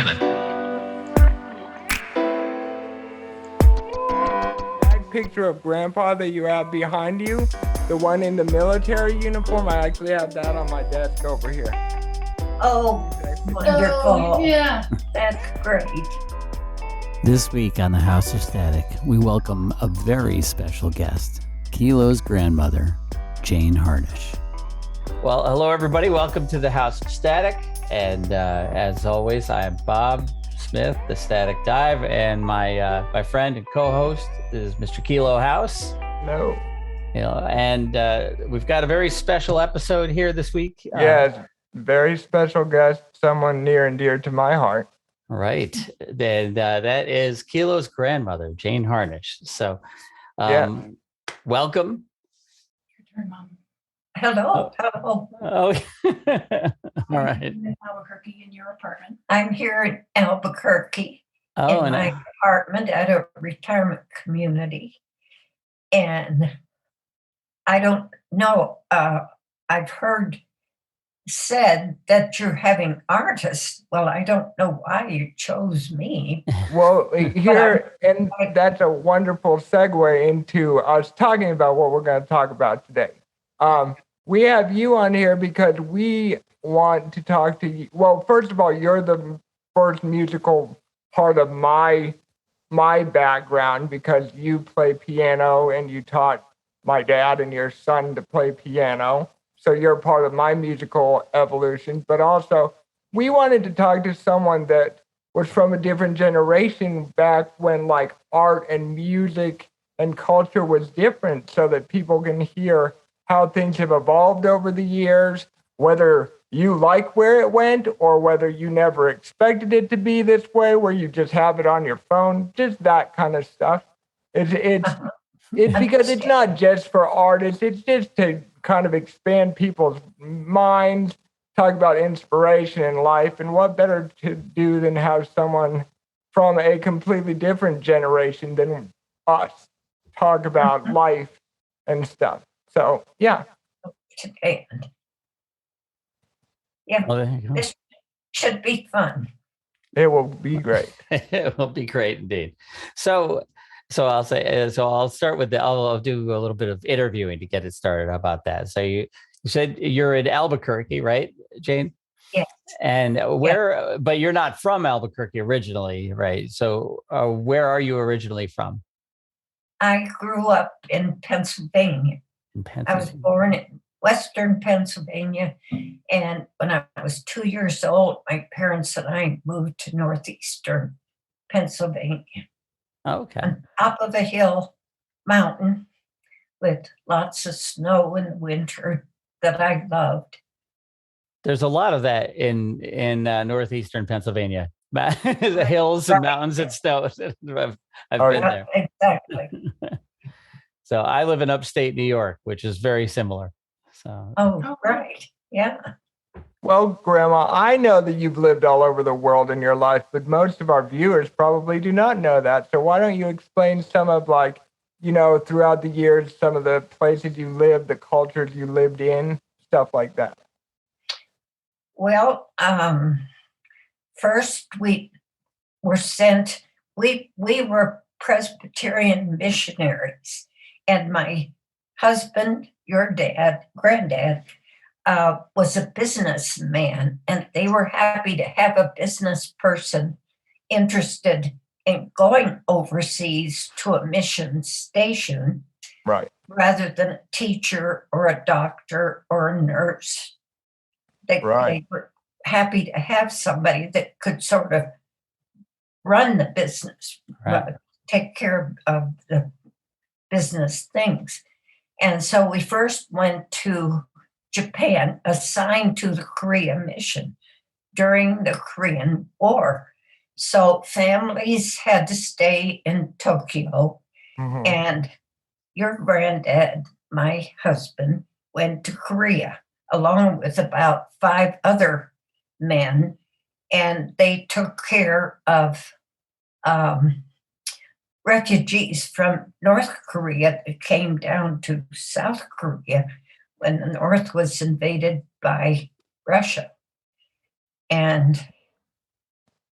minute. That picture of Grandpa that you have behind you, the one in the military uniform, I actually have that on my desk over here. Oh, wonderful. Oh, yeah. That's great. This week on the House of Static, we welcome a very special guest, Kilo's grandmother, Jane Harnish. Well, hello, everybody. Welcome to the House of Static. And as always, I'm Bob Smith, the Static Dive, and my friend and co-host is Mr. Kilo House. No. And we've got a very special episode here this week. Yes, very special guest, someone near and dear to my heart. Right. And that is Kilo's grandmother, Jane Harnish. So, welcome. Your turn, Mom. Hello. Hello. Oh, all right. In Albuquerque in your apartment. I'm here in Albuquerque Oh, in my apartment at a retirement community. And I don't know, I've heard said that you're having artists. Well, I don't know why you chose me. Well, here, and that's a wonderful segue into us talking about what we're going to talk about today. We have you on here because we want to talk to you. Well, first of all, you're the first musical part of my background because you play piano and you taught my dad and your son to play piano. So you're part of my musical evolution. But also, we wanted to talk to someone that was from a different generation back when like art and music and culture was different, so that people can hear how things have evolved over the years, whether you like where it went or whether you never expected it to be this way, where you just have it on your phone, just that kind of stuff. It's because it's not just for artists, it's just to kind of expand people's minds, talk about inspiration in life, and what better to do than have someone from a completely different generation than us talk about life and stuff. So, yeah. Yeah, Well, there you go. this should be fun. It will be great. It will be great indeed. So I'll say. So I'll start with I'll do a little bit of interviewing to get it started. How about that? So you said you're in Albuquerque, right, Jane? Yes. And where? But you're not from Albuquerque originally, right? So where are you originally from? I grew up in Pennsylvania. I was born in Western Pennsylvania, and when I was 2 years old, my parents and I moved to Northeastern Pennsylvania. Okay. On top of a hill mountain with lots of snow in the winter that I loved. There's a lot of that in Northeastern Pennsylvania. The hills and mountains and snow. I've been there. Exactly. So I live in upstate New York, which is very similar. So. Oh, right. Yeah. Well, Grandma, I know that you've lived all over the world in your life, but most of our viewers probably do not know that. So why don't you explain some of, like, throughout the years, some of the places you lived, the cultures you lived in, stuff like that. Well, first we were sent, we were Presbyterian missionaries, and my husband, your granddad, was a businessman, and they were happy to have a business person interested in going overseas to a mission station, right, rather than a teacher or a doctor or a nurse. They were happy to have somebody that could sort of run the business, take care of the business things. And so we first went to Japan, assigned to the Korea mission during the Korean War. So families had to stay in Tokyo, and your granddad, my husband, went to Korea along with about 5 other men, and they took care of refugees from North Korea that came down to South Korea when the North was invaded by Russia. And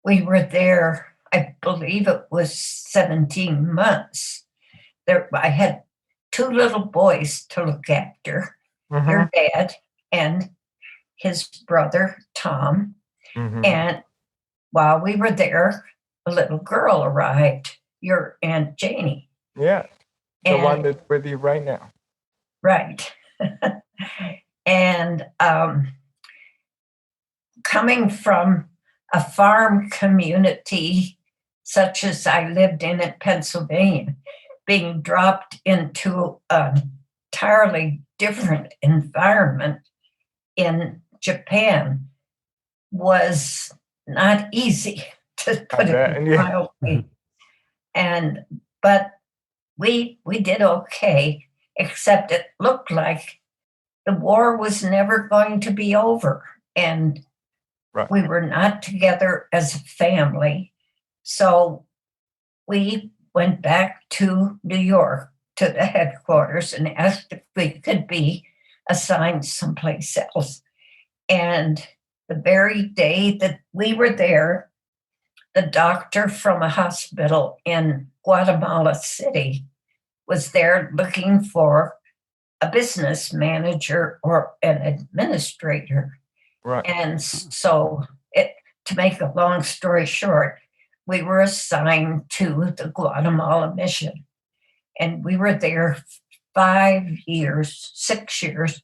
we were there, I believe it was 17 months. I had two little boys to look after, your dad and his brother, Tom. And while we were there, a little girl arrived, your Aunt Janie. Yeah, the one that's with you right now. Right. And coming from a farm community such as I lived in Pennsylvania, being dropped into an entirely different environment in Japan was not easy, to put it mildly. But we did okay, except it looked like the war was never going to be over, and we were not together as a family. So we went back to New York, to the headquarters, and asked if we could be assigned someplace else. And the very day that we were there, the doctor from a hospital in Guatemala City was there looking for a business manager or an administrator. And so, to make a long story short, we were assigned to the Guatemala mission. And we were there 6 years.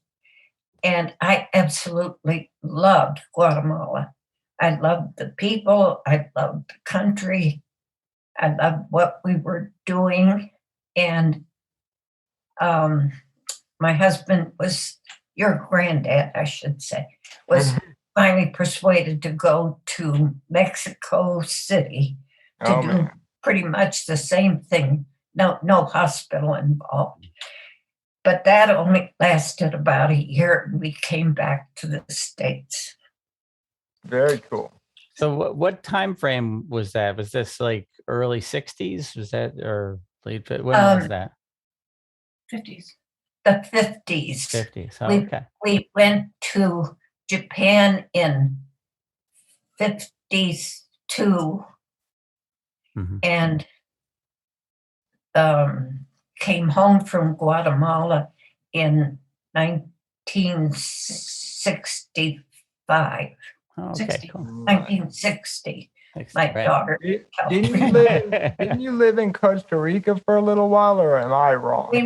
And I absolutely loved Guatemala. I loved the people. I loved the country. I loved what we were doing. And my husband was, your granddad, I should say, was finally persuaded to go to Mexico City to do pretty much the same thing. No hospital involved. But that only lasted about a year, and we came back to the States. Very cool. So what time frame was that? Was this like early 60s? Was that, or late? When was that? 50s. The 50s. 50s. Oh, okay. We went to Japan in 52 and came home from Guatemala in 1965. Oh, okay, cool. 1960. My daughter. Didn't you live in Costa Rica for a little while, or am I wrong? We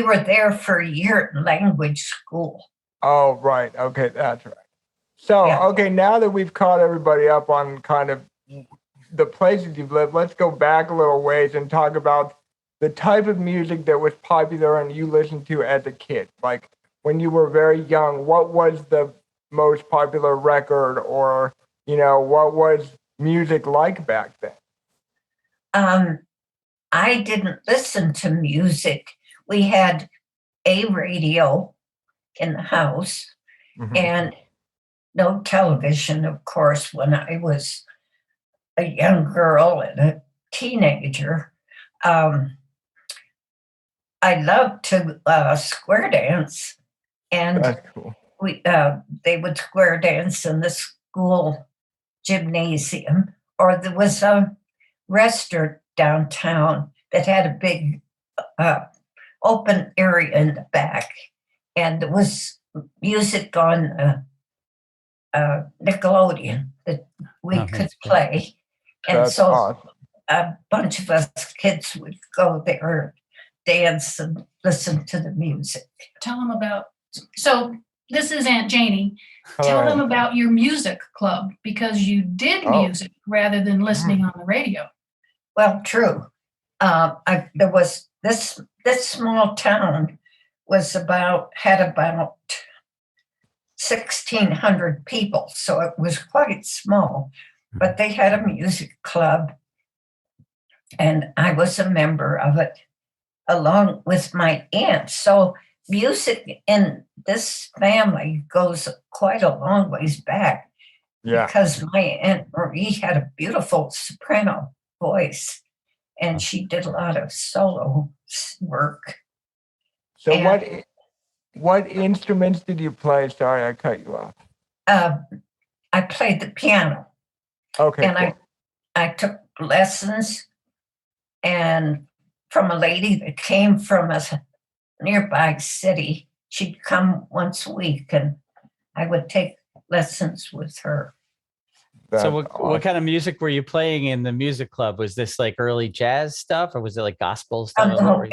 were there for a year in language school. Oh, right. Okay, that's right. So, okay, now that we've caught everybody up on kind of the places you've lived, let's go back a little ways and talk about the type of music that was popular and you listened to as a kid. Like when you were very young, what was the most popular record, or, what was music like back then? I didn't listen to music. We had a radio in the house and no television, of course, when I was a young girl and a teenager. I loved to square dance, and that's cool. They would square dance in the school gymnasium, or there was a restaurant downtown that had a big open area in the back, and there was music on Nickelodeon that we could play. And that's so awesome. A bunch of us kids would go there, dance and listen to the music. Tell them about, so this is Aunt Janie. Hello. Tell them about your music club, because you did music rather than listening on the radio. Well, true. There was this small town had about 1,600 people, so it was quite small. But they had a music club, and I was a member of it, along with my aunt. So music in this family goes quite a long ways back, because my Aunt Marie had a beautiful soprano voice, and she did a lot of solo work. So what instruments did you play? Sorry, I cut you off. I played the piano. Okay. And cool. I took lessons and from a lady that came from a nearby city. She'd come once a week and I would take lessons with her. So what kind of music were you playing in the music club? Was this like early jazz stuff or was it like gospel stuff? No,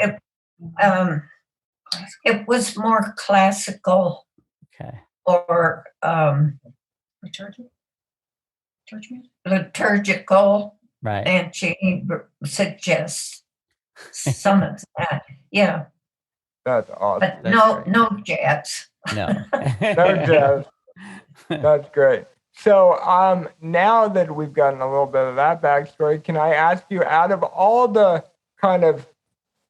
it was more classical. Okay. Or liturgical. Right. And she suggests some of that. Yeah. That's awesome. But no jazz. No. No jazz. That's great. So now that we've gotten a little bit of that backstory, can I ask you, out of all the kind of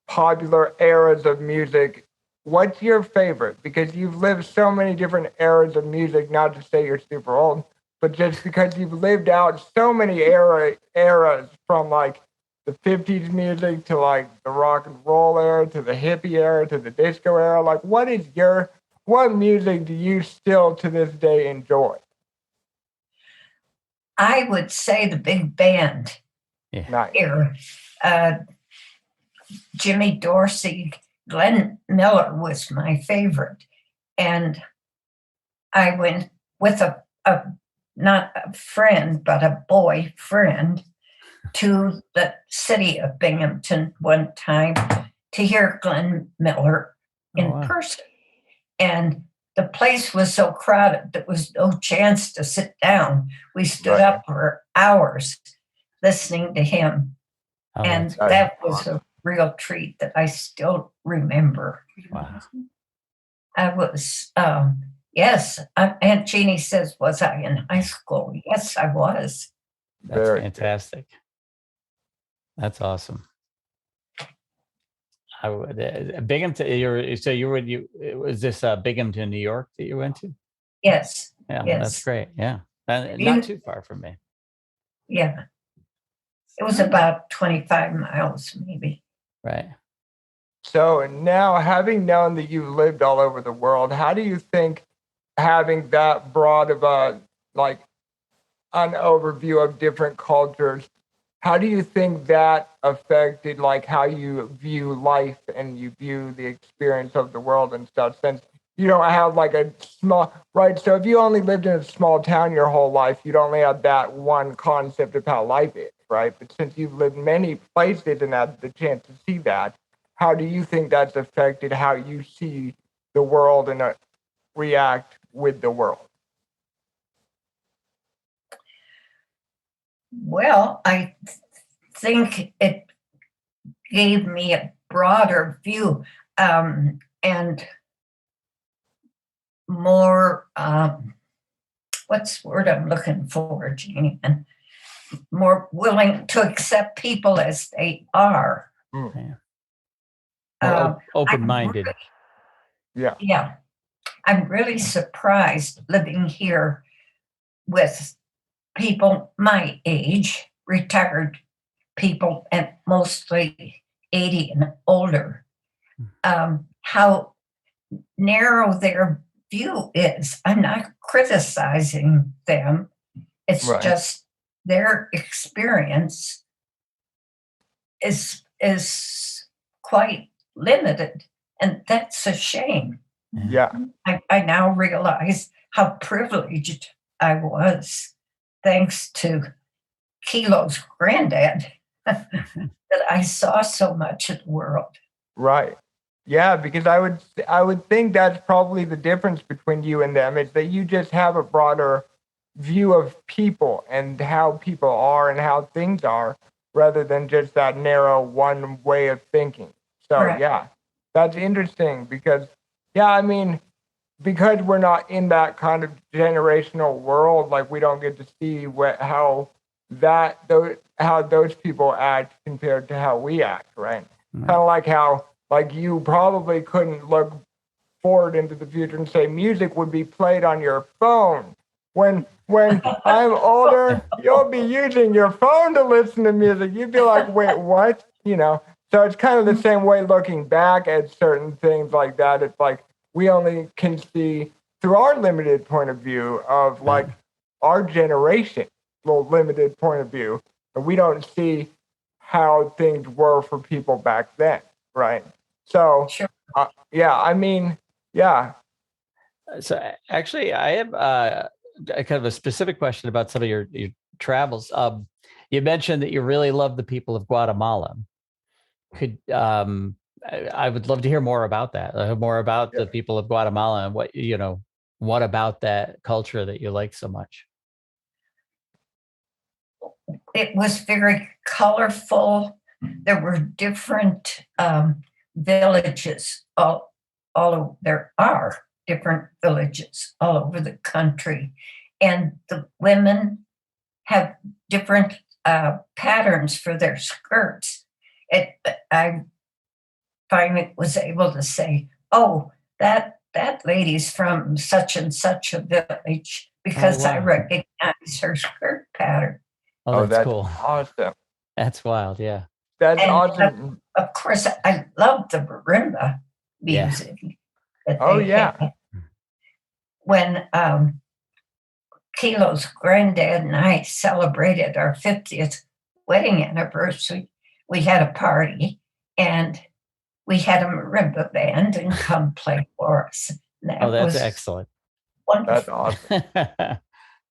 popular eras of music, what's your favorite? Because you've lived so many different eras of music, not to say you're super old, but just because you've lived out so many eras from like the 50s music to like the rock and roll era to the hippie era to the disco era. Like what music do you still to this day enjoy? I would say the big band era. Jimmy Dorsey, Glenn Miller was my favorite. And I went with a not a friend, but a boyfriend to the city of Binghamton one time to hear Glenn Miller in person. And the place was so crowded, there was no chance to sit down. We stood up for hours listening to him. And that was a real treat that I still remember. Wow. I was, yes, Aunt Jeannie says, was I in high school? Yes, I was. That's fantastic. That's awesome. I would Binghamton. Was this Binghamton, New York that you went to? Yes. Yeah, yes. That's great. Yeah, not too far from me. Yeah, it was about 25 miles, maybe. Right. So now, having known that you've lived all over the world, how do you think having that broad of an overview of different cultures, how do you think that affected like how you view life and you view the experience of the world and stuff, since you don't have like a small, right? So if you only lived in a small town your whole life, you'd only have that one concept of how life is, right? But since you've lived many places and had the chance to see that, how do you think that's affected how you see the world and react with the world? Well, I think it gave me a broader view and more, what's the word I'm looking for, Jeannie? And more willing to accept people as they are. Open-minded. Yeah. I'm really surprised living here with people my age, retired people, and mostly 80 and older, how narrow their view is. I'm not criticizing them. It's just their experience is quite limited, and that's a shame. Yeah. I now realize how privileged I was, thanks to Kilo's granddad, that I saw so much of the world. Right. Yeah, because I would think that's probably the difference between you and them, is that you just have a broader view of people and how people are and how things are, rather than just that narrow one way of thinking. So yeah, that's interesting because because we're not in that kind of generational world, like we don't get to see how those people act compared to how we act, right? Kind of like how you probably couldn't look forward into the future and say music would be played on your phone. When I'm older, you'll be using your phone to listen to music. You'd be like, wait, what? So it's kind of the same way looking back at certain things like that. It's like we only can see through our limited point of view of like our generation. little limited point of view, and we don't see how things were for people back then, right? So, Sure. yeah, I mean, yeah. So actually, I have a kind of a specific question about some of your travels. You mentioned that you really love the people of Guatemala. Could I would love to hear more about that. More about the people of Guatemala and what about that culture that you like so much? It was very colorful. There were different villages. There are different villages all over the country, and the women have different patterns for their skirts. I finally was able to say, "Oh, that lady's from such and such a village," because I recognize her skirt pattern. Oh, that's cool. Awesome. That's wild. Yeah. That's awesome. Of course, I love the marimba music. Yeah. When Kilo's granddad and I celebrated our 50th wedding anniversary, we had a party and we had a marimba band and come play for us. That's excellent. Wonderful. That's awesome.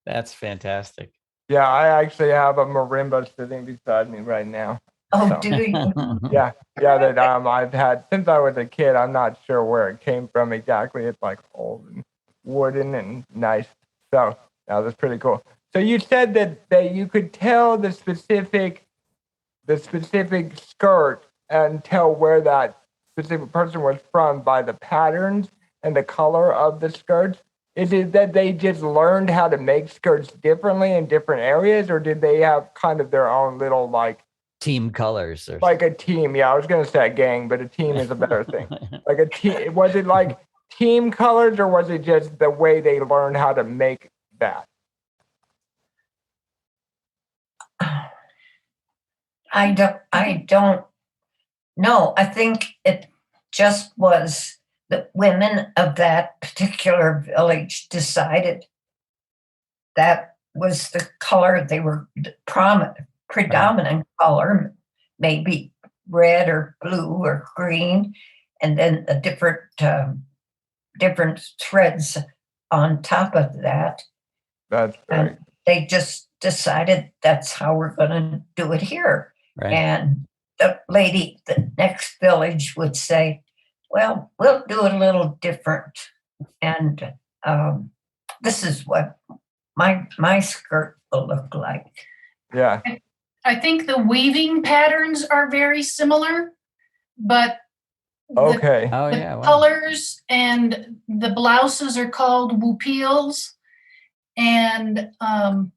That's fantastic. Yeah, I actually have a marimba sitting beside me right now. Oh, So, do you? Yeah, that I've had since I was a kid. I'm not sure where it came from exactly. It's like old and wooden and nice. So that's pretty cool. So you said that you could tell the specific skirt and tell where that specific person was from by the patterns and the color of the skirts. Is it that they just learned how to make skirts differently in different areas, or did they have kind of their own little like team colors or like a team? Yeah, I was gonna say a gang, but a team is a better thing. Like a team. Was it like team colors, or was it just the way they learned how to make that? I don't know. I think it just was the women of that particular village decided that was the color they were predominant color, maybe red or blue or green, and then a different threads on top of that. That's right. And they just decided that's how we're going to do it here. Right. And the lady, the next village would say, "Well, we'll do it a little different." And this is what my skirt will look like. Yeah. I think the weaving patterns are very similar, but Okay. the colors and the blouses are called wupiels. And, of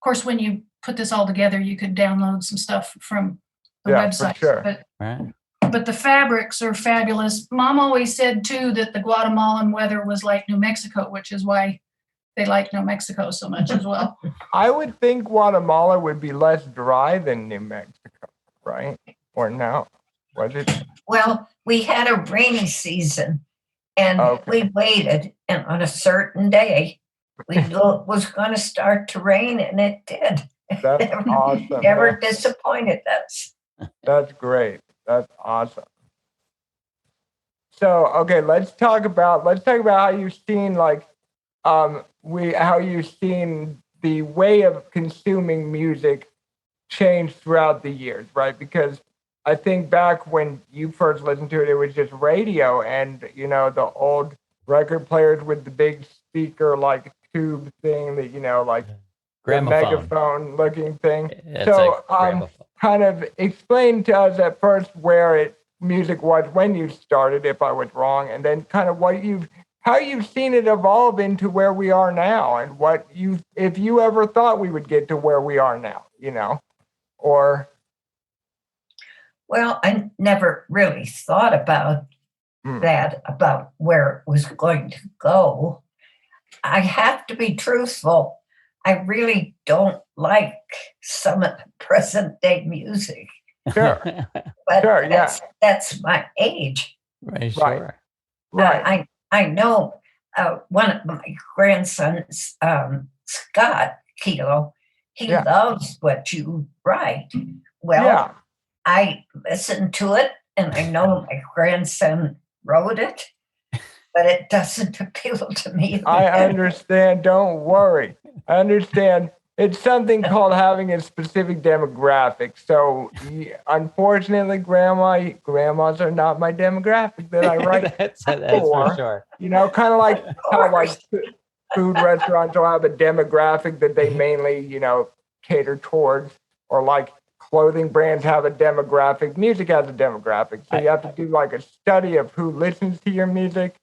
course, when you put this all together, you could download some stuff from the website. For sure. But the fabrics are fabulous. Mom always said, too, that the Guatemalan weather was like New Mexico, which is why they like New Mexico so much as well. I would think Guatemala would be less dry than New Mexico, right? Or no? Was it? Well, we had a rainy season, and we waited, and on a certain day, we knew it was going to start to rain, and it did. That's awesome. Never disappointed us. That's great. That's awesome. So, okay, let's talk about how you've seen how you've seen the way of consuming music change throughout the years, right? Because I think back when you first listened to it, it was just radio and, the old record players with the big speaker, like tube thing that, like the megaphone looking thing. So, kind of explain to us at first where music was when you started, if I was wrong, and then kind of how you've seen it evolve into where we are now, and if you ever thought we would get to where we are now, or. Well, I never really thought about that, about where it was going to go. I have to be truthful. I really don't like some of the present day music. Sure. But sure, that's my age. Right, sure. Right. I know one of my grandsons, Scott Kilo, he Yeah. loves what you write. Well, Yeah. I listened to it, and I know my grandson wrote it, but it doesn't appeal to me. I understand. Don't worry. I understand. It's something called having a specific demographic. So, unfortunately, grandmas are not my demographic that I write that's for for. sure. You know, kind of like how like food restaurants will have a demographic that they mainly, cater towards, or like clothing brands have a demographic. Music has a demographic. So you have to do like a study of who listens to your music.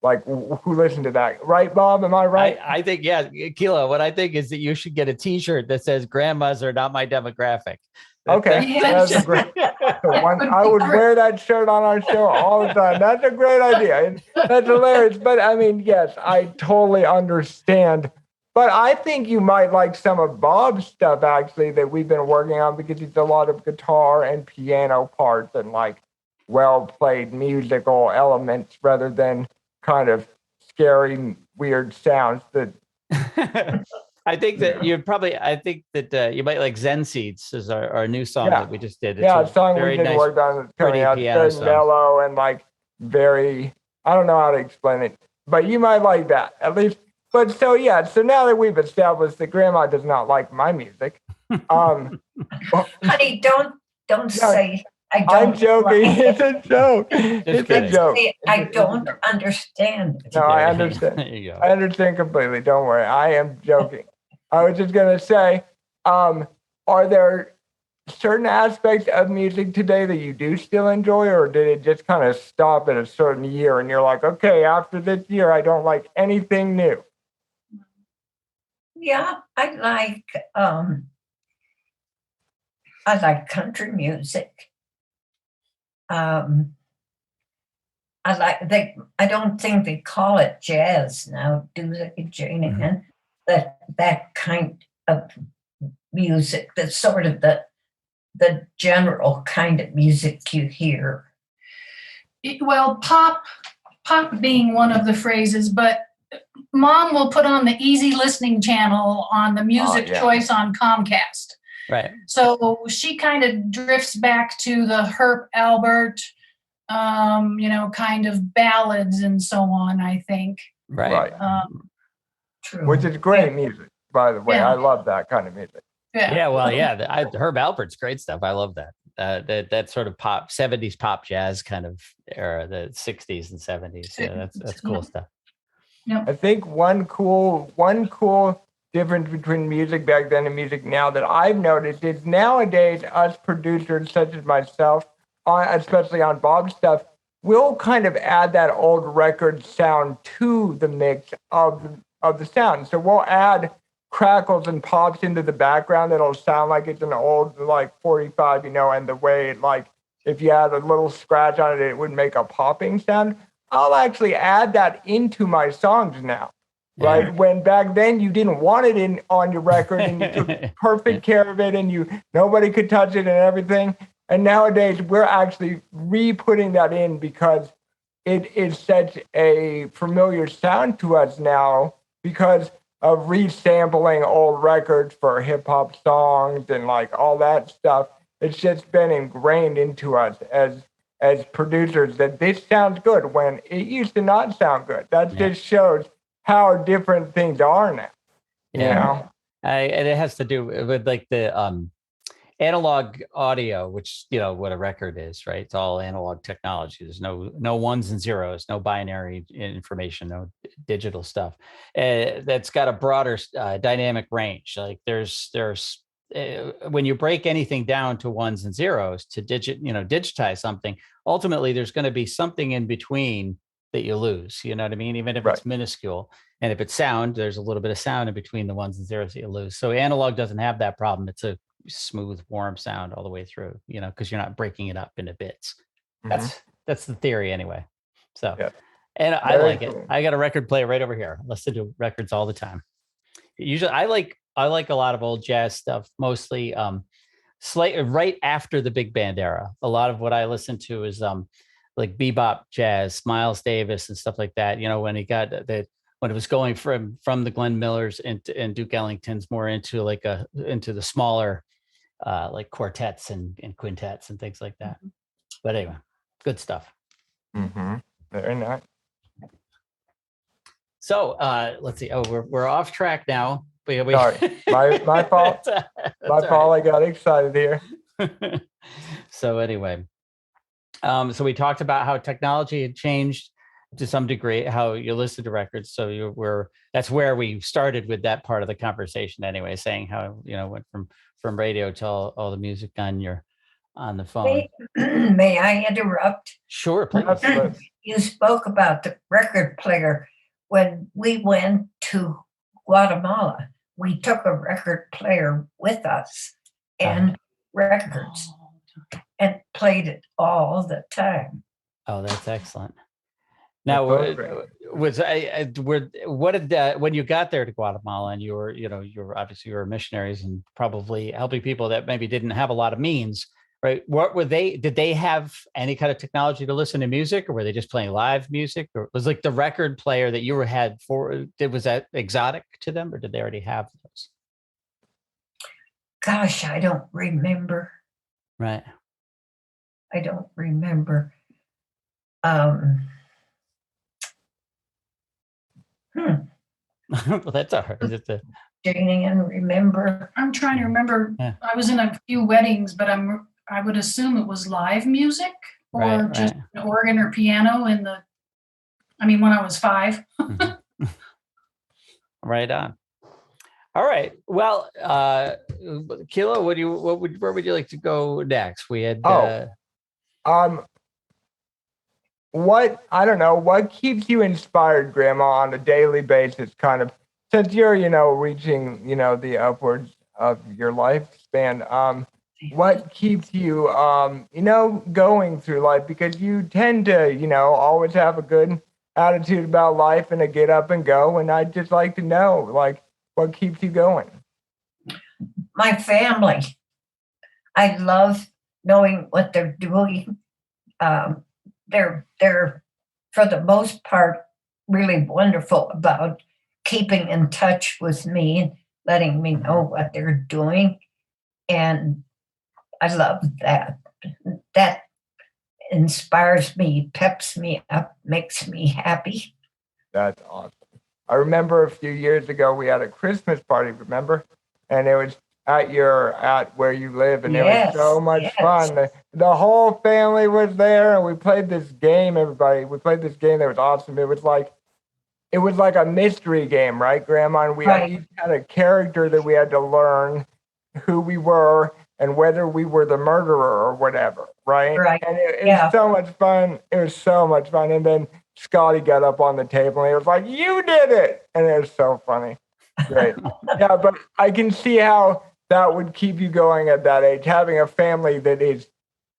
Like who listened to that, right, Bob? Am I right? I think, yeah, Kilo. What I think is that you should get a T-shirt that says "Grandmas are not my demographic." Okay, that's a great one. I would wear that shirt on our show all the time. That's a great idea. That's hilarious. But I mean, yes, I totally understand. But I think you might like some of Bob's stuff actually that we've been working on, because it's a lot of guitar and piano parts and like well played musical elements rather than kind of scary, weird sounds that. I think that you might like Zen Seeds is our new song that we just did. It's a song we did work on that's coming out. It's very mellow and like very, I don't know how to explain it, but you might like that at least. But so now that we've established that Grandma does not like my music, honey, don't say I don't. I'm joking. It's a joke. It's a joke. I don't understand. No, I understand. There you go. I understand completely. Don't worry. I am joking. I was just going to say, are there certain aspects of music today that you do still enjoy, or did it just kind of stop at a certain year and you're like, okay, after this year, I don't like anything new? Yeah, I like country music. I don't think they call it jazz now, do they, Jane? Mm-hmm. That kind of music, that's sort of the general kind of music you hear. Well, pop being one of the phrases, but Mom will put on the easy listening channel on the music choice on Comcast. Right. So she kind of drifts back to the Herb Albert, kind of ballads and so on, I think. Right. True. Which is great music, by the way. Yeah. I love that kind of music. Yeah. Herb Alpert's great stuff. I love that. That sort of pop, 70s pop jazz kind of era, the 60s and 70s. Yeah, that's cool stuff. Yep. I think one cool difference between music back then and music now that I've noticed is nowadays us producers such as myself, especially on Bob's stuff, we'll kind of add that old record sound to the mix of the sound. So we'll add crackles and pops into the background that'll sound like it's an old like 45, and the way like if you had a little scratch on it, it would make a popping sound. I'll actually add that into my songs now. Right. When back then you didn't want it in on your record and you took perfect care of it and nobody could touch it and everything. And nowadays we're actually re-putting that in because it is such a familiar sound to us now because of resampling old records for hip hop songs and like all that stuff. It's just been ingrained into us as producers that this sounds good when it used to not sound good. That just shows how different things are now. And it has to do with like the analog audio, which what a record is, right? It's all analog technology. There's no ones and zeros, no binary information, no digital stuff. That's got a broader dynamic range. Like there's when you break anything down to ones and zeros to digitize something, ultimately there's going to be something in between that you lose. You know what I mean? Even if it's minuscule. And if it's sound, there's a little bit of sound in between the ones and zeros that you lose. So analog doesn't have that problem. It's a smooth, warm sound all the way through, because you're not breaking it up into bits. Mm-hmm. That's the theory anyway. So, and I like it. I got a record player right over here. I listen to records all the time. Usually I like a lot of old jazz stuff, mostly slightly right after the big band era. A lot of what I listen to is like bebop jazz, Miles Davis and stuff like that. When he got when it was going from the Glenn Millers and Duke Ellingtons more into into the smaller like quartets and quintets and things like that. But anyway, good stuff. Very nice. So let's see. Oh, we're off track now. Sorry, my fault. My fault. I got excited here. So anyway, so we talked about how technology had changed to some degree, how you listened to records. So that's where we started with that part of the conversation anyway, saying how, went from radio to all the music on the phone. May I interrupt? Sure, please. You spoke about the record player. When we went to Guatemala, we took a record player with us and records and played it all the time. Oh, that's excellent. Now, when you got there to Guatemala, and you were obviously missionaries and probably helping people that maybe didn't have a lot of means, right? Did they have any kind of technology to listen to music, or were they just playing live music? Or was like the record player that you had was that exotic to them, or did they already have those? Gosh, I don't remember. Right. I don't remember. Well, that's all right. Janie, and remember. I'm trying to remember. Yeah. I was in a few weddings, but I would assume it was live music or just an organ or piano when I was 5. Right on. All right. Well, Kilo, where would you like to go next? We had what keeps you inspired, Grandma, on a daily basis, kind of, since you're, reaching, the upwards of your lifespan, what keeps you, going through life? Because you tend to, always have a good attitude about life and a get up and go. And I'd just like to know, what keeps you going? My family. I love knowing what they're doing. They're for the most part really wonderful about keeping in touch with me and letting me know what they're doing, and I love that. That inspires me, peps me up, makes me happy. That's awesome. I remember a few years ago we had a Christmas party, remember? And it was at where you live, and it was so much fun. The whole family was there, and we played this game. We played this game that was awesome. It was like a mystery game, right, Grandma? And we each had a character that we had to learn who we were and whether we were the murderer or whatever, right? And it was so much fun. It was so much fun. And then Scotty got up on the table and he was like, "You did it!" And it was so funny. Great. Yeah, but I can see how that would keep you going at that age, having a family that is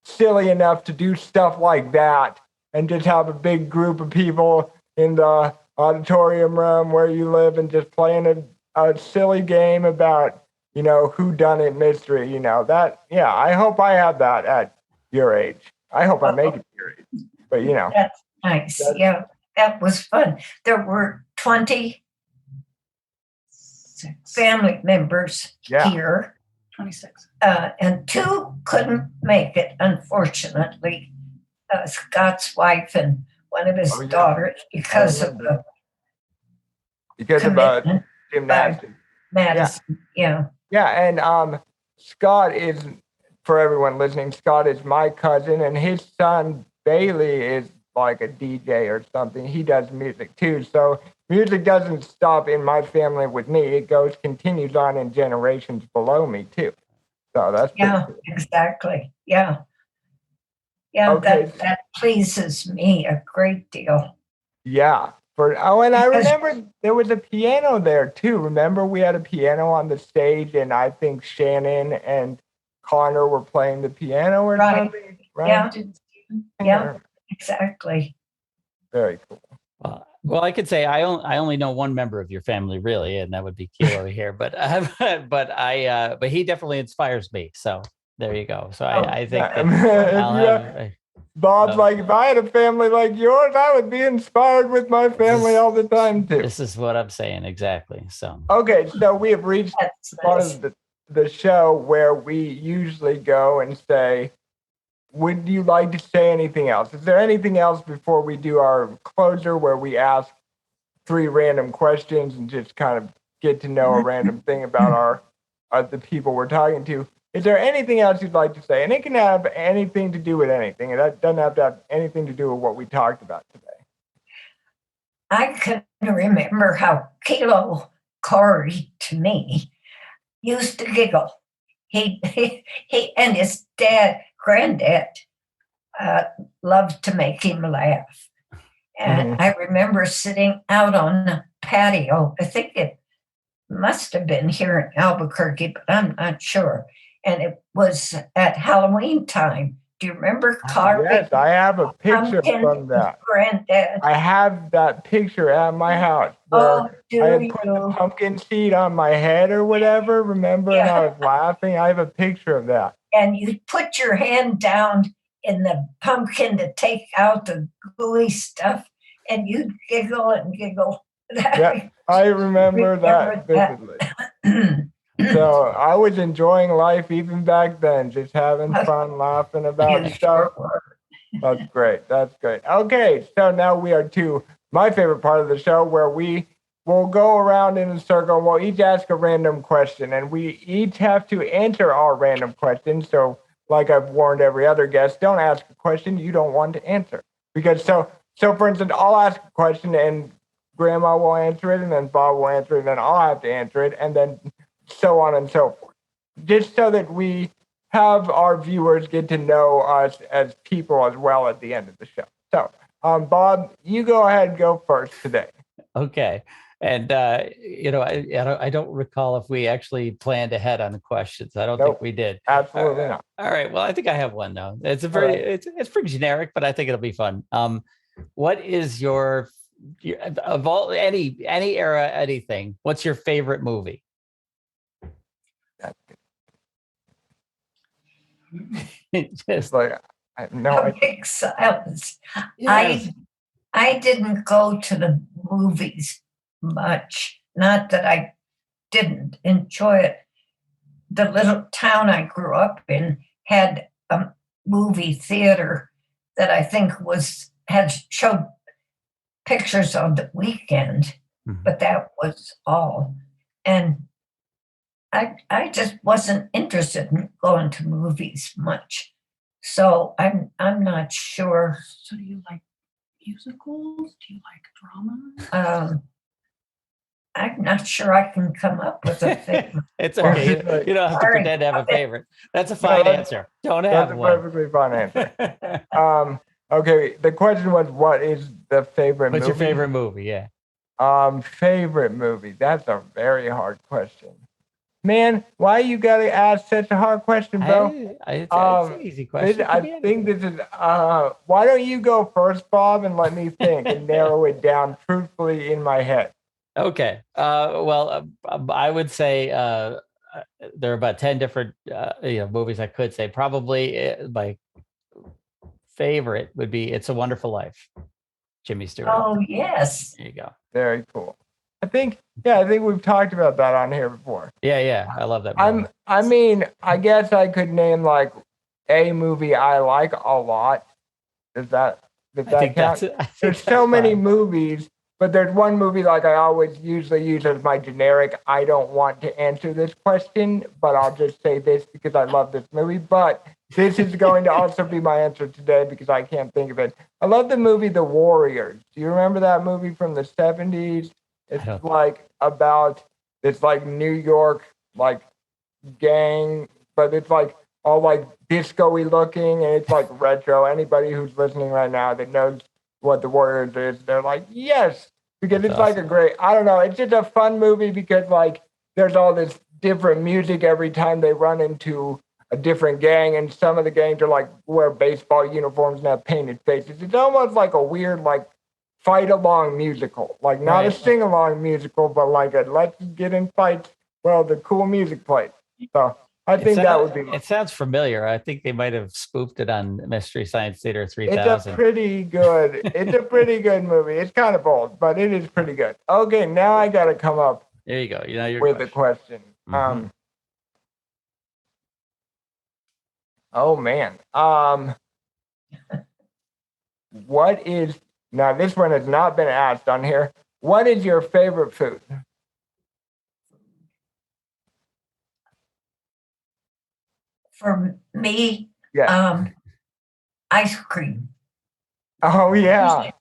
silly enough to do stuff like that and just have a big group of people in the auditorium room where you live and just playing a silly game about, who done it mystery, I hope I have that at your age. I hope I make it to your age, but That's nice. That was fun. There were 20 family members here. 26. And 2 couldn't make it, unfortunately. Scott's wife and one of his daughters, because of the gymnastics. Madison, Yeah, and Scott is, for everyone listening, Scott is my cousin, and his son Bailey is like a DJ or something. He does music too, so music doesn't stop in my family with me. It continues on in generations below me too. So that's cool. Exactly. Yeah, okay. That pleases me a great deal. Yeah. And I remember there was a piano there too. Remember, we had a piano on the stage, and I think Shannon and Connor were playing the piano or something. Right? Yeah, exactly. Very cool. Well, I could say I only know one member of your family, really, and that would be Kilo here. But he definitely inspires me. So there you go. So I think that Bob's like, if I had a family like yours, I would be inspired with my family all the time too. This is what I'm saying exactly. So okay, so we have reached part of the show where we usually go and say, would you like to say anything else? Is there anything else before we do our closer where we ask 3 random questions and just kind of get to know a random thing about our the people we're talking to? Is there anything else you'd like to say? And it can have anything to do with anything. It doesn't have to have anything to do with what we talked about today. I can remember how Kilo Corey to me used to giggle. He and his granddad loved to make him laugh. And I remember sitting out on the patio. I think it must have been here in Albuquerque, but I'm not sure. And it was at Halloween time. Do you remember carving? Yes, I have a picture from that. Granddad. I have that picture at my house. Oh, I had put the pumpkin seed on my head or whatever. Remember? Yeah. And I was laughing. I have a picture of that. And you put your hand down in the pumpkin to take out the gooey stuff, and you'd giggle and giggle. Yeah, I remember that vividly. So I was enjoying life even back then, just having fun, laughing about stuff. That's great. That's great. Okay, so now we are to my favorite part of the show where we will go around in a circle and we'll each ask a random question, and we each have to answer our random question. So like I've warned every other guest, don't ask a question you don't want to answer. Because so for instance, I'll ask a question and Grandma will answer it, and then Bob will answer it, and then I'll have to answer it, and then so on and so forth. Just so that we have our viewers get to know us as people as well at the end of the show. So, Bob, you go ahead and go first today. Okay. And, I don't recall if we actually planned ahead on the questions. I don't think we did. Absolutely not. All right. Well, I think I have one though. It's it's pretty generic, but I think it'll be fun. What is your of all any era, anything, what's your favorite movie? It's like a big silence. Yes. I didn't go to the movies much. Not that I didn't enjoy it. The little town I grew up in had a movie theater that I think had showed pictures on the weekend, but that was all. And I just wasn't interested in going to movies much. So I'm not sure. So do you like musicals? Do you like drama? I'm not sure I can come up with a favorite. It's okay. You don't have to pretend to have a favorite. That's a fine answer. Don't have one. That's a perfectly fine answer. Okay, the question was, what is the favorite movie? What's your favorite movie? Yeah. Favorite movie. That's a very hard question. Man, why you gotta ask such a hard question, bro? It's an easy question. I think this is. Why don't you go first, Bob, and let me think and narrow it down truthfully in my head. Okay. Well, I would say there are about 10 different movies I could say. Probably my favorite would be "It's a Wonderful Life." Jimmy Stewart. Oh yes. There you go. Very cool. I think we've talked about that on here before. Yeah. I love that movie. I mean, I guess I could name like a movie I like a lot. Does that count? There's so many movies, but there's one movie like I always usually use as my generic. I don't want to answer this question, but I'll just say this because I love this movie. But this is going to also be my answer today because I can't think of it. I love the movie The Warriors. Do you remember that movie from the 70s? It's like about this like New York like gang, but it's like all like disco-y looking and it's like retro. Anybody who's listening right now that knows what The Warriors is, they're like, yes, because it's like a great, I don't know, it's just a fun movie because like there's all this different music every time they run into a different gang, and some of the gangs are like wear baseball uniforms and have painted faces. It's almost like a weird like fight along musical, like not a sing along musical, but like a let's get in fights. Well, the cool music plays. So I think that would be. It sounds familiar. I think they might have spoofed it on Mystery Science Theater 3000. It's a pretty good movie. It's kind of old, but it is pretty good. Okay, now I got to come up. There you go. With a question. Mm-hmm. Oh man. What is now? This one has not been asked on here. What is your favorite food? For me, Yeah. Ice cream. Oh yeah.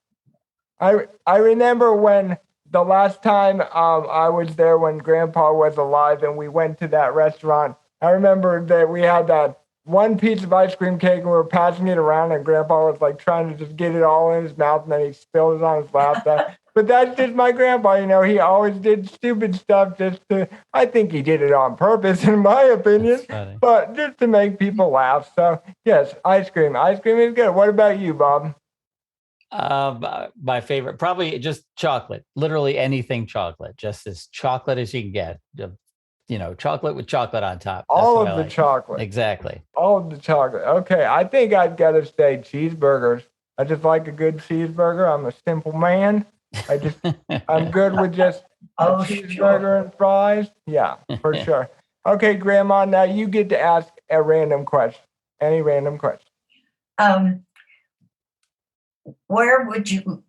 I remember when the last time I was there when Grandpa was alive and we went to that restaurant. I remember that we had that one piece of ice cream cake and we were passing it around and Grandpa was like trying to just get it all in his mouth and then he spilled it on his lap. But that's just my grandpa, he always did stupid stuff I think he did it on purpose in my opinion, but just to make people laugh. So yes, ice cream. Ice cream is good. What about you, Bob? My favorite, probably just chocolate, literally anything chocolate, just as chocolate as you can get. Chocolate with chocolate on top. All of the chocolate. Exactly. All of the chocolate. Okay. I think I'd got to say cheeseburgers. I just like a good cheeseburger. I'm a simple man. I'm good with just a cheeseburger and fries. Yeah, for sure. Okay, Grandma, now you get to ask a random question. Any random question. Where do you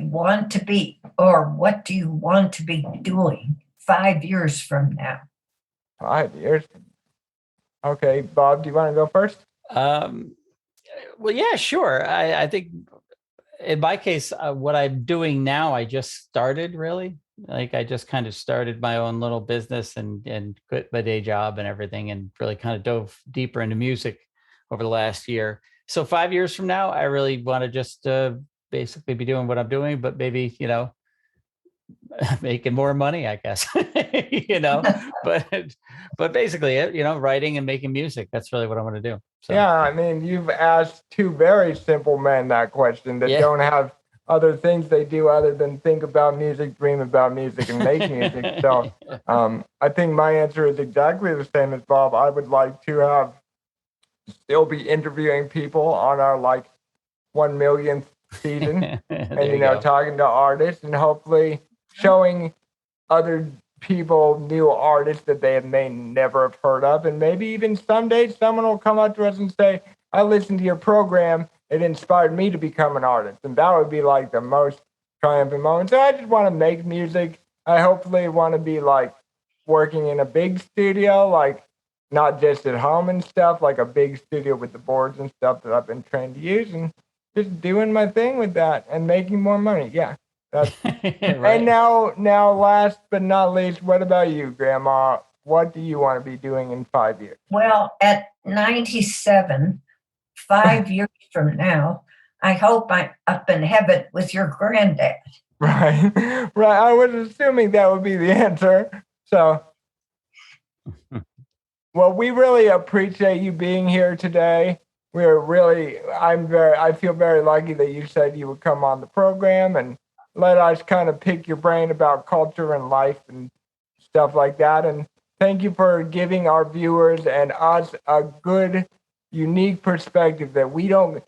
want to be, or what do you want to be doing 5 years from now? 5 years. Okay, Bob, do you want to go first? Well, yeah, sure. I think in my case, what I'm doing now, I just started really. Like I just kind of started my own little business and quit my day job and everything and really kind of dove deeper into music over the last year. So 5 years from now, I really want to just basically be doing what I'm doing, but maybe, making more money, I guess, but basically, writing and making music. That's really what I want to do. So. Yeah. I mean, you've asked two very simple men that question that don't have other things they do other than think about music, dream about music, and make music. So I think my answer is exactly the same as Bob. I would like to still be interviewing people on our 1 millionth season and, talking to artists and hopefully showing other people new artists that they may never have heard of. And maybe even someday someone will come up to us and say, I listened to your program. It inspired me to become an artist. And that would be the most triumphant moment. So I just want to make music. I hopefully want to be working in a big studio, not just at home and stuff, like a big studio with the boards and stuff that I've been trained to use and just doing my thing with that and making more money. Yeah. That's right. And now last but not least, what about you, Grandma? What do you want to be doing in 5 years? Well, at 97, 5 years from now, I hope I'm up in heaven with your granddad. Right. I was assuming that would be the answer. So, well, we really appreciate you being here today. I feel very lucky that you said you would come on the program and let us kind of pick your brain about culture and life and stuff like that. And thank you for giving our viewers and us a good, unique perspective that we don't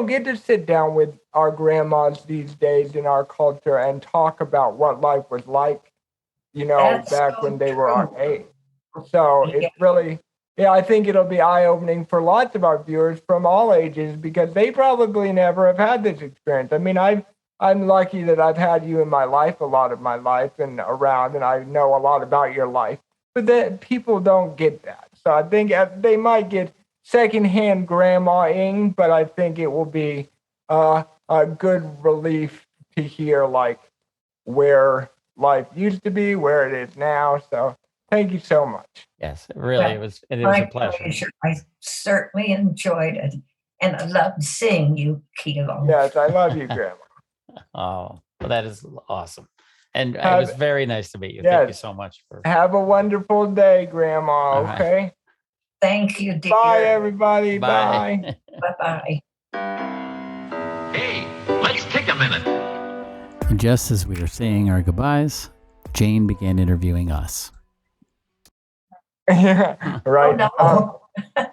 get to sit down with our grandmas these days in our culture and talk about what life was like, back when they were our age. So it's really, I think it'll be eye-opening for lots of our viewers from all ages because they probably never have had this experience. I mean, I'm lucky that I've had you in my life a lot of my life and around, and I know a lot about your life. But that people don't get that. So I think they might get secondhand grandma-ing, but I think it will be a good relief to hear where life used to be, where it is now. So thank you so much. Yes, really, it was a pleasure. I certainly enjoyed it, and I loved seeing you, Kilo. Yes, I love you, Grandma. Oh, well, that is awesome. And it was very nice to meet you. Thank you so much. Have a wonderful day, Grandma, okay? Right. Thank you, dear. Bye, everybody. Bye. Bye-bye. Hey, let's take a minute. And just as we were saying our goodbyes, Jane began interviewing us. Yeah, right. Oh,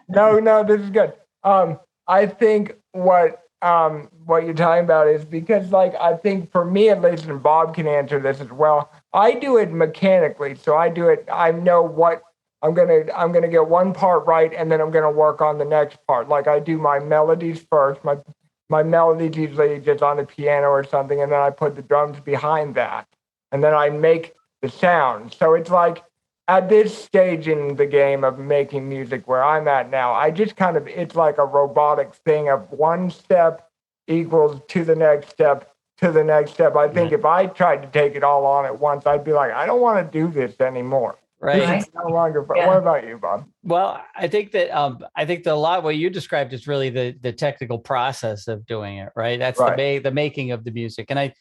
no. No, this is good. I think what you're talking about is because, like, I think for me at least, and Bob can answer this as well. I do it mechanically, so I do it. I know what I'm gonna get one part right, and then I'm gonna work on the next part. Like I do my melodies first. My melodies usually just on the piano or something, and then I put the drums behind that, and then I make the sound. So it's like at this stage in the game of making music where I'm at now, I just kind of, it's like a robotic thing of one step equals to the next step to the next step. I think if I tried to take it all on at once, I'd be like, I don't want to do this anymore. Right. It's no longer fun. Yeah. What about you, Bob? Well, I think that a lot of what you described is really the technical process of doing it, right? That's Right. the making of the music. And I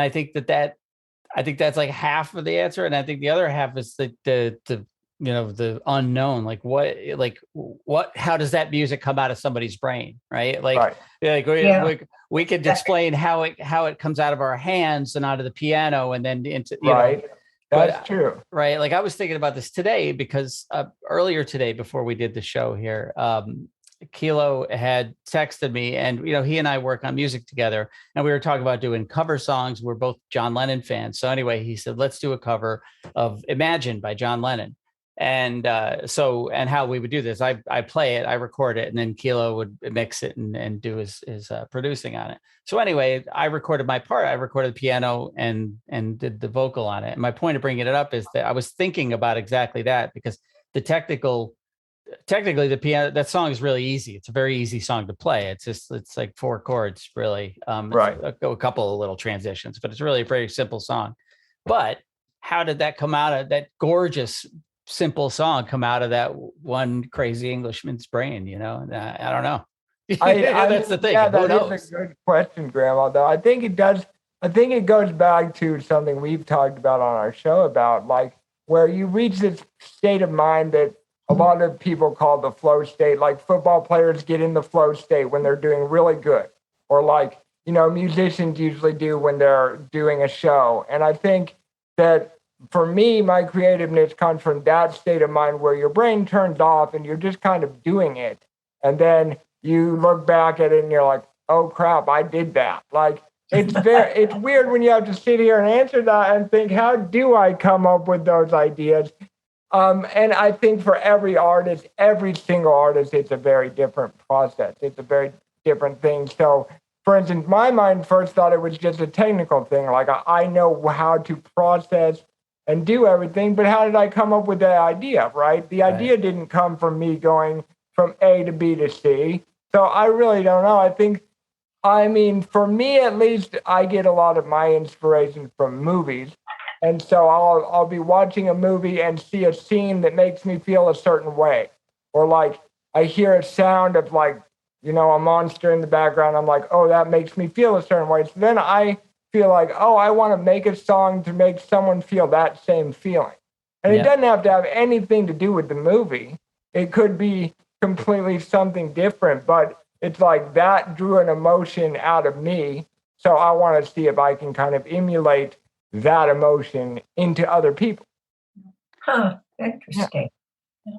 think that's like half of the answer. And I think the other half is the the unknown, like how does that music come out of somebody's brain, right? Right. We could explain how it comes out of our hands and out of the piano and then into, Right. That's but true. right. Like I was thinking about this today because earlier today, before we did the show here, Kilo had texted me, and he and I work on music together, and we were talking about doing cover songs. We're both John Lennon fans, so anyway, he said, "Let's do a cover of Imagine by John Lennon." And and how we would do this, I play it, I record it, and then Kilo would mix it and do his producing on it. So anyway, I recorded my part. I recorded the piano and did the vocal on it. And my point of bringing it up is that I was thinking about exactly that, because the technically the piano, that song is really easy. It's a very easy song to play. It's like 4 chords really. Right. A couple of little transitions, but it's really a very simple song. But how did that come out of that gorgeous simple song come out of that one crazy Englishman's brain? I don't know. That's the thing. Yeah, Who that knows? is a good question, Grandma. Though I think it does. I think it goes back to something we've talked about on our show about, like, where you reach this state of mind that a lot of people call the flow state. Like football players get in the flow state when they're doing really good, or like musicians usually do when they're doing a show. And I think that for me, my creativeness comes from that state of mind where your brain turns off and you're just kind of doing it. And then you look back at it and you're like, oh crap, I did that. Like it's weird when you have to sit here and answer that and think, how do I come up with those ideas? And I think for every artist, every single artist, it's a very different process. It's a very different thing. So for instance, my mind first thought it was just a technical thing. Like I know how to process and do everything, but how did I come up with that idea, right? The idea didn't come from me going from A to B to C. So I really don't know. I mean, for me at least, I get a lot of my inspiration from movies. And so I'll be watching a movie and see a scene that makes me feel a certain way. Or like I hear a sound of like, a monster in the background. I'm like, oh, that makes me feel a certain way. So then I feel like, oh, I want to make a song to make someone feel that same feeling. And it doesn't have to have anything to do with the movie. It could be completely something different, but it's like that drew an emotion out of me. So I want to see if I can kind of emulate that emotion into other people. Huh, interesting.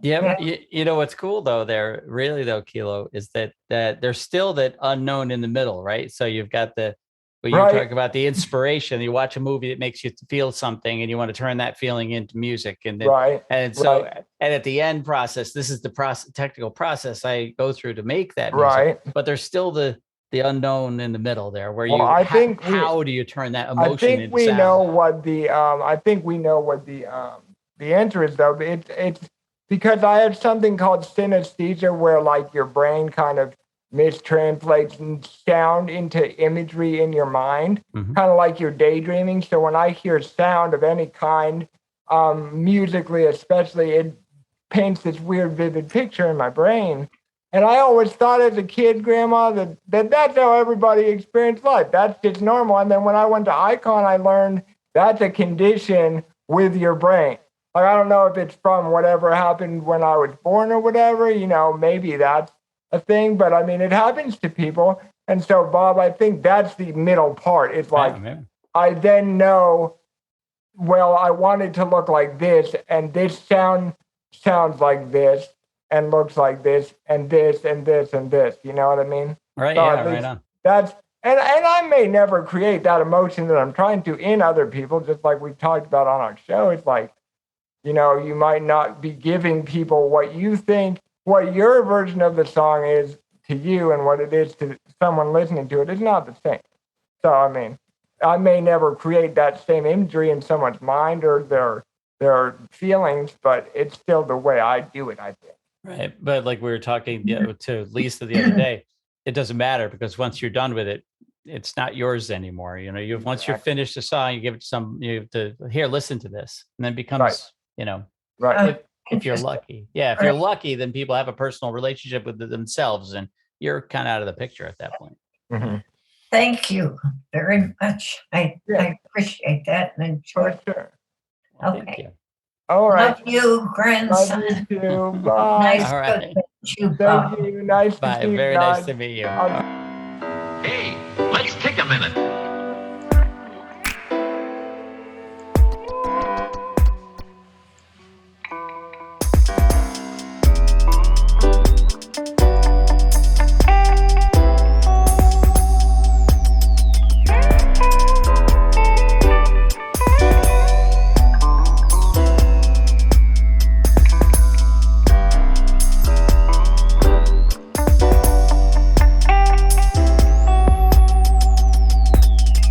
Yeah. You know what's cool though there, really though, Kilo, is that there's still that unknown in the middle, right? So you've got but you're talking about the inspiration. You watch a movie that makes you feel something, and you want to turn that feeling into music. And then, and at the end process, this is the technical process I go through to make that music. Right. But there's still the unknown in the middle there, where how do you turn that emotion into sound? I think we know what the answer is, though. It's because I have something called synesthesia, where like your brain kind of mistranslates sound into imagery in your mind, kind of like you're daydreaming. So when I hear sound of any kind, musically especially, it paints this weird vivid picture in my brain. And I always thought as a kid, Grandma, that's how everybody experienced life. That's just normal. And then when I went to Icon, I learned that's a condition with your brain. Like, I don't know if it's from whatever happened when I was born or whatever, maybe that's a thing, but I mean, it happens to people. And so, Bob, I think that's the middle part. It's like, I then know, well, I want it to look like this, and this sound sounds like this and looks like this and this and this and this. You know what I mean? Right. So Yeah. at Right least on. that's and I may never create that emotion that I'm trying to in other people, just like we talked about on our show. It's like, you know, you might not be giving people what you think, what your version of the song is to you and what it is to someone listening to it is not the same. So, I mean, I may never create that same imagery in someone's mind or their feelings, but it's still the way I do it, I think. Right. But like we were talking to Lisa the other day, it doesn't matter because once you're done with it, it's not yours anymore. You know, once you're finished the song, you give it to you have to here, listen to this. And then it becomes, you know, Right. if you're lucky. Yeah. If you're lucky, then people have a personal relationship with themselves and you're kind of out of the picture at that point. Mm-hmm. Thank you very much. I appreciate that and enjoy it. For sure. Well, Okay. thank you. All right. Love you, grandson. Love you too. Bye. Nice All right. to meet you, Thank Bob. you. Nice to Bye. see you Very guys. nice to meet you. Hey, let's take a minute.